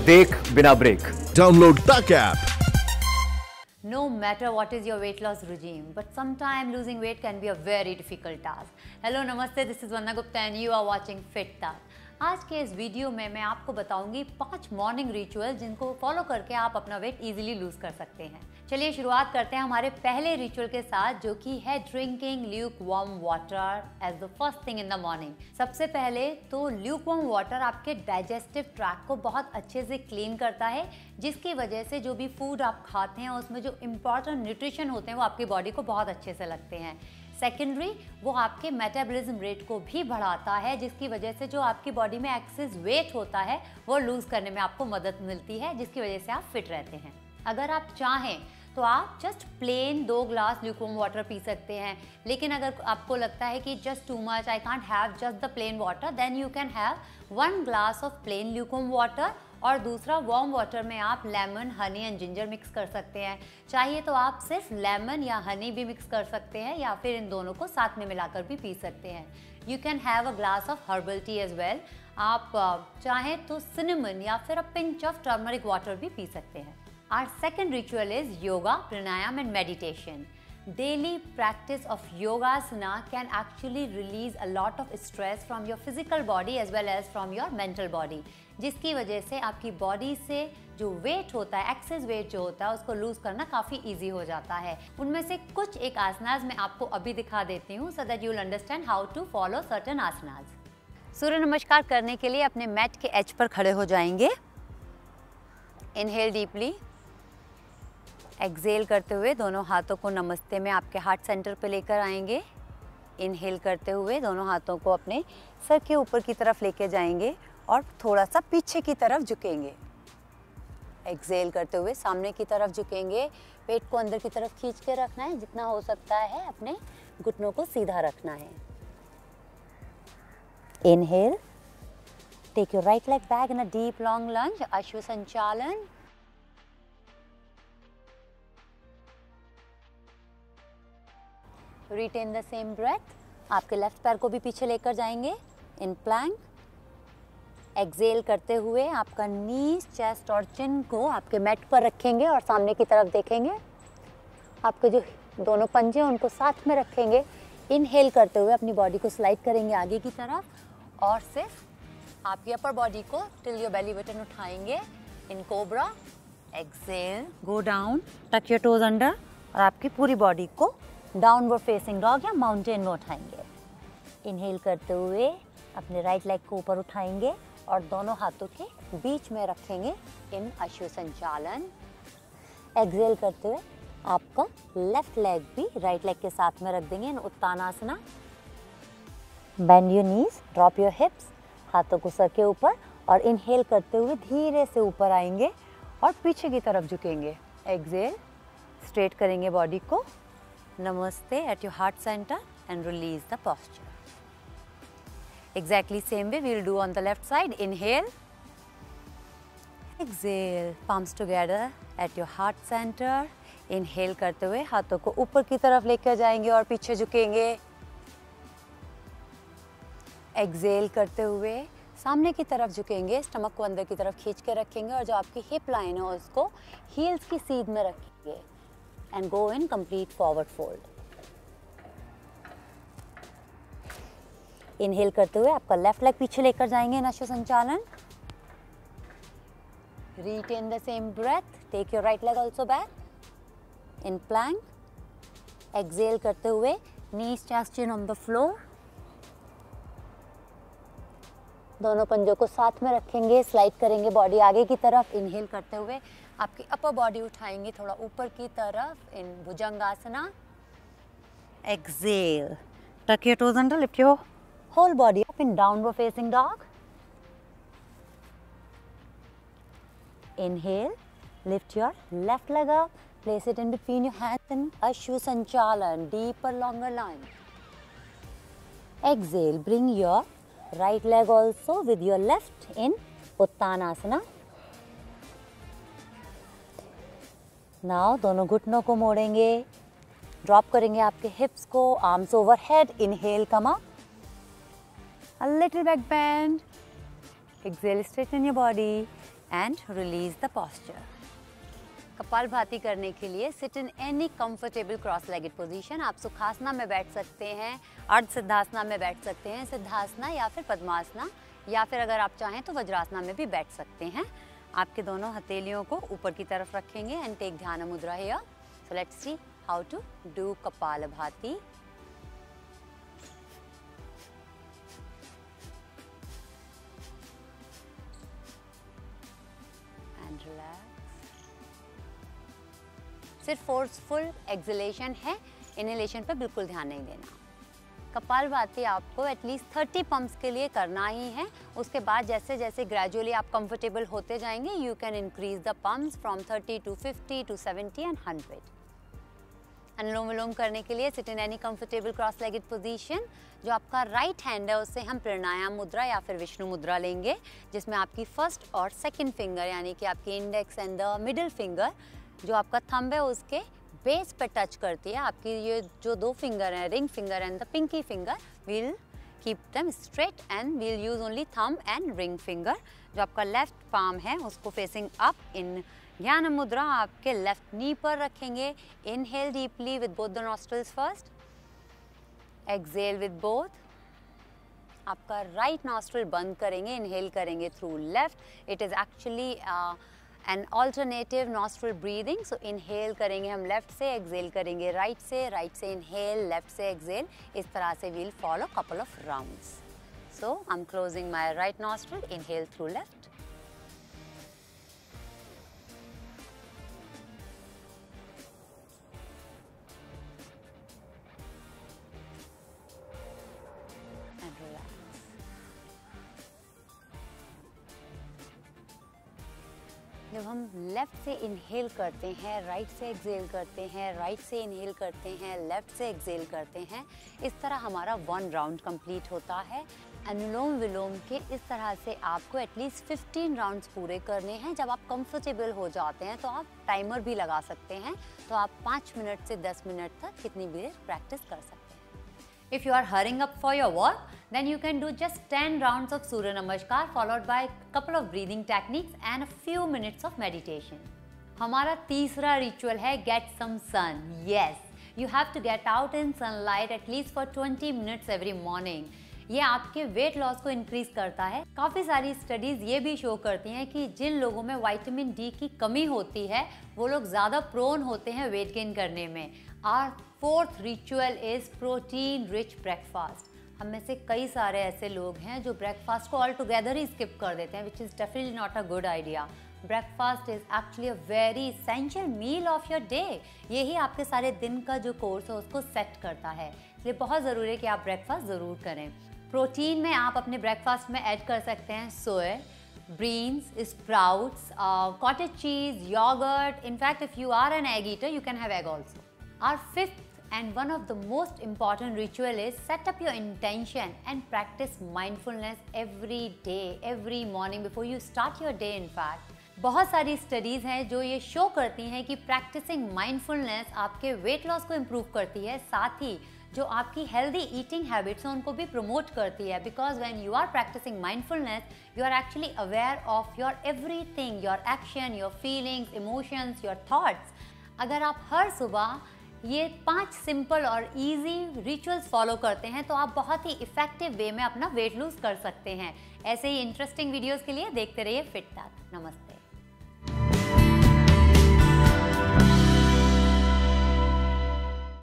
देख बिना break. Download Tuck app. No matter what is your weight loss regime, but sometimes losing weight can be a very difficult task. Hello, Namaste, this is Vanna Gupta and you are watching Fit Tuck. आज के इस video में मैं आपको बताऊंगी 5 morning ritual जिनको follow करके आप अपना वेट इजीली लूज कर सकते हैं। चलिए शुरुआत करते हैं हमारे पहले रिचुअल के साथ, जो कि है drinking lukewarm water as the first thing in the morning. सबसे पहले तो ल्यूक वार्म वाटर आपके डाइजेस्टिव ट्रैक्ट को बहुत अच्छे से क्लीन करता है, जिसकी वजह से जो भी फूड आप खाते हैं उसमें जो इम्पॉर्टेंट न्यूट्रिशन होते हैं वो आपकी बॉडी को बहुत अच्छे से लगते हैं। सेकेंडरी, वो आपके मेटाबॉलिज्म रेट को भी बढ़ाता है, जिसकी वजह से जो आपकी बॉडी में एक्सेस वेट होता है वो लूज करने में आपको मदद मिलती है, जिसकी वजह से आप फिट रहते हैं। अगर आप चाहें तो आप just plain 2 glass lukewarm water पी सकते हैं, लेकिन अगर आपको लगता है कि just too much, I can't have just the plain water, then you can have 1 glass of plain lukewarm water और दूसरा वार्म वाटर में आप lemon, honey and ginger mix कर सकते हैं। चाहिए तो आप सिर्फ लेमन या हनी भी मिक्स कर सकते हैं, या फिर इन दोनों को साथ में मिलाकर भी पी सकते हैं। You can have a glass of herbal tea as well. आप चाहें तो सिनेमन या फिर a pinch of turmeric water भी पी सकते हैं। Our second ritual is yoga, pranayam and meditation. Daily practice of yogasana can actually release a lot of stress from your physical body as well as from your mental body, जिसकी वजह से आपकी body से जो wait होता है, access wait जो होता है, उसको लूज करना काफ़ी इजी हो जाता है। उनमें से कुछ एक आसनास मैं आपको अभी दिखा देती हूँ, so that you will understand how to follow certain asanas. Surya Namaskar करने के लिए अपने मैट के एज पर खड़े हो जाएंगे। इनहेल डीपली, एक्सेल करते हुए दोनों हाथों को नमस्ते में आपके हार्ट सेंटर पे लेकर आएंगे। इनहेल करते हुए दोनों हाथों को अपने सर के ऊपर की तरफ लेके जाएंगे और थोड़ा सा पीछे की तरफ झुकेंगे। एक्सेल करते हुए सामने की तरफ झुकेंगे। पेट को अंदर की तरफ खींच के रखना है, जितना हो सकता है अपने घुटनों को सीधा रखना है। Inhale, take your right leg back in a deep long lunge, Ashwa Sanchalan. Retain the same breath. आपके लेफ्ट पैर को भी पीछे लेकर जाएंगे इन प्लैंक। एक्सेल करते हुए आपका नीज, चेस्ट और चिन को आपके मैट पर रखेंगे और सामने की तरफ देखेंगे। आपके जो दोनों पंजे हैं उनको साथ में रखेंगे। इनहेल करते हुए अपनी बॉडी को स्लाइड करेंगे आगे की तरफ और सिर्फ आपकी अपर बॉडी को टिल योर बेली बटन उठाएंगे इन कोबरा। एक्सेल, गो डाउन, टक योर टोज अंडर और आपकी पूरी बॉडी को डाउनवर्ड फेसिंग डॉग या माउंटेन में उठाएंगे। इनहेल करते हुए अपने राइट लेग को ऊपर उठाएंगे और दोनों हाथों के बीच में रखेंगे इन अश्व संचालन। एक्सेल करते हुए आपका लेफ्ट लेग भी राइट लेग के साथ में रख देंगे in Uttanasana. Bend your knees, drop your hips, हाथों को सर के ऊपर और इनहेल करते हुए धीरे से ऊपर आएंगे और पीछे की तरफ झुकेंगे। एक्सेल, स्ट्रेट करेंगे बॉडी को। Namaste at your heart center and release the posture. Exactly same way we will do on the left side. Inhale, exhale, palms together at your heart center. Inhale करते हुए हाथों को ऊपर की तरफ लेकर जाएंगे और पीछे झुकेंगे। Exhale करते हुए सामने की तरफ झुकेंगे, स्टमक को अंदर की तरफ खींच के रखेंगे और जो आपकी हिप लाइन है उसको हील्स की सीध में रखेंगे and go in complete forward fold. Inhale करते हुए आपका लेफ्ट लेग पीछे लेकर जाएंगे इन अश्व संचालन। Retain the same breath. Take your right leg also back in plank. Exhale करते हुए knees, chest, chin on the floor. दोनों पंजों को साथ में रखेंगे, स्लाइड करेंगे बॉडी आगे की तरफ। इनहेल करते हुए आपकी अपर बॉडी उठाएंगे थोड़ा ऊपर की तरफ in bhujangasana. Exhale, tuck your toes under, lift your whole body up in downward facing dog. Inhale, lift your left leg up, place it in between your hands in ashwa sanchalan, deeper longer lunge. Exhale, bring your right leg also with your left in Uttanasana. Now दोनों घुटनों को मोड़ेंगे, drop करेंगे आपके हिप्स को, arms overhead. Inhale, come up, a little back bend. Exhale, straighten your body. and release the posture. Kapalbhati करने के लिए sit in any comfortable cross legged position. आप सुखासना में बैठ सकते हैं, अर्ध सिद्धासना में बैठ सकते हैं, सिद्धासना या फिर पद्मासना, या फिर अगर आप चाहें तो वज्रासना में भी बैठ सकते हैं। आपके दोनों हथेलियों को ऊपर की तरफ रखेंगे and take dhyan mudra here. So let's see how to do kapalbhati. And relax. सिर्फ फोर्सफुल एक्सलेशन है, इनहेलेशन पे बिल्कुल ध्यान नहीं देना। कपालभाति आपको एटलीस्ट 30 पंप्स के लिए करना ही है। उसके बाद जैसे जैसे ग्रेजुअली आप कंफर्टेबल होते जाएंगे, you can increase the pumps from 30 to 50 to 70 and 100। अनुलोम विलोम करने के लिए sit in any comfortable cross legged position. जो आपका राइट हैंड है उससे हम प्राणायाम मुद्रा या फिर विष्णु मुद्रा लेंगे, जिसमें आपकी फर्स्ट और सेकंड फिंगर यानी कि आपकी index and the middle finger जो आपका थंब है उसके बेस पे टच करती है। आपकी ये जो दो फिंगर हैं, ring finger and the pinky finger, we'll keep them straight and we'll use only thumb and ring finger. जो आपका लेफ्ट पाम है उसको फेसिंग अप इन ज्ञान मुद्रा आपके लेफ्ट नी पर रखेंगे। Inhale deeply with both the nostrils first, exhale with both. आपका राइट नॉस्ट्रल बंद करेंगे, इनहेल करेंगे through left. It is actually an alternative nostril breathing. So inhale करेंगे हम लेफ्ट से, एक्सहेल करेंगे राइट से इनहेल, लेफ्ट से एक्सहेल। इस तरह से we'll follow couple of rounds. So I am closing my right nostril, inhale through left, and relax. जब हम लेफ्ट से इनहेल करते हैं, राइट से एक्सहेल करते हैं, राइट से इनहेल करते हैं, लेफ्ट से एक्सहेल करते हैं, इस तरह हमारा 1 राउंड कंप्लीट होता है। अनुलोम विलोम के इस तरह से आपको एटलीस्ट 15 राउंड्स पूरे करने हैं। जब आप कंफर्टेबल हो जाते हैं तो आप टाइमर भी लगा सकते हैं, तो आप 5 मिनट से 10 मिनट तक कितनी भी देर प्रैक्टिस कर सकते हैं। If you are hurrying up for your work, then you can do just 10 rounds of Surya Namaskar followed by a couple of breathing techniques and a few minutes of meditation. हमारा तीसरा ritual है get some sun. Yes, you have to get out in sunlight at least for 20 minutes every morning. ये आपके weight loss को increase करता है। काफ़ी सारी स्टडीज़ ये भी शो करती हैं कि जिन लोगों में विटामिन डी की कमी होती है वो लोग ज़्यादा प्रोन होते हैं वेट गेन करने में। Our 4th ritual is protein rich breakfast. हम में से कई सारे ऐसे लोग हैं जो ब्रेकफास्ट को ऑल टुगेदर ही स्किप कर देते हैं, which is definitely not a good idea. Breakfast is actually a very essential meal of your day. यही आपके सारे दिन का जो कोर्स है उसको सेट करता है, इसलिए बहुत ज़रूरी है कि आप ब्रेकफास्ट ज़रूर करें। प्रोटीन में आप अपने ब्रेकफास्ट में ऐड कर सकते हैं सोया, beans, sprouts, cottage cheese, yogurt. In fact, if you are an egg eater, you can have egg also. Our 5th and one of the most important ritual is set up your intention and practice mindfulness every day, every morning before you start your day. In fact, बहुत सारी studies हैं जो ये show करती हैं कि practising mindfulness आपके weight loss को इम्प्रूव करती है, साथ ही जो आपकी हेल्दी ईटिंग हैबिट्स हैं उनको भी प्रमोट करती है। Because when you are practicing mindfulness you are actually aware of your everything, your action, your feelings, emotions, your thoughts. अगर आप हर सुबह ये 5 सिंपल और इजी रिचुअल्स फॉलो करते हैं तो आप बहुत ही इफेक्टिव वे में अपना वेट लूज कर सकते हैं। ऐसे ही इंटरेस्टिंग वीडियोस के लिए देखते रहिए फिट तात। नमस्ते।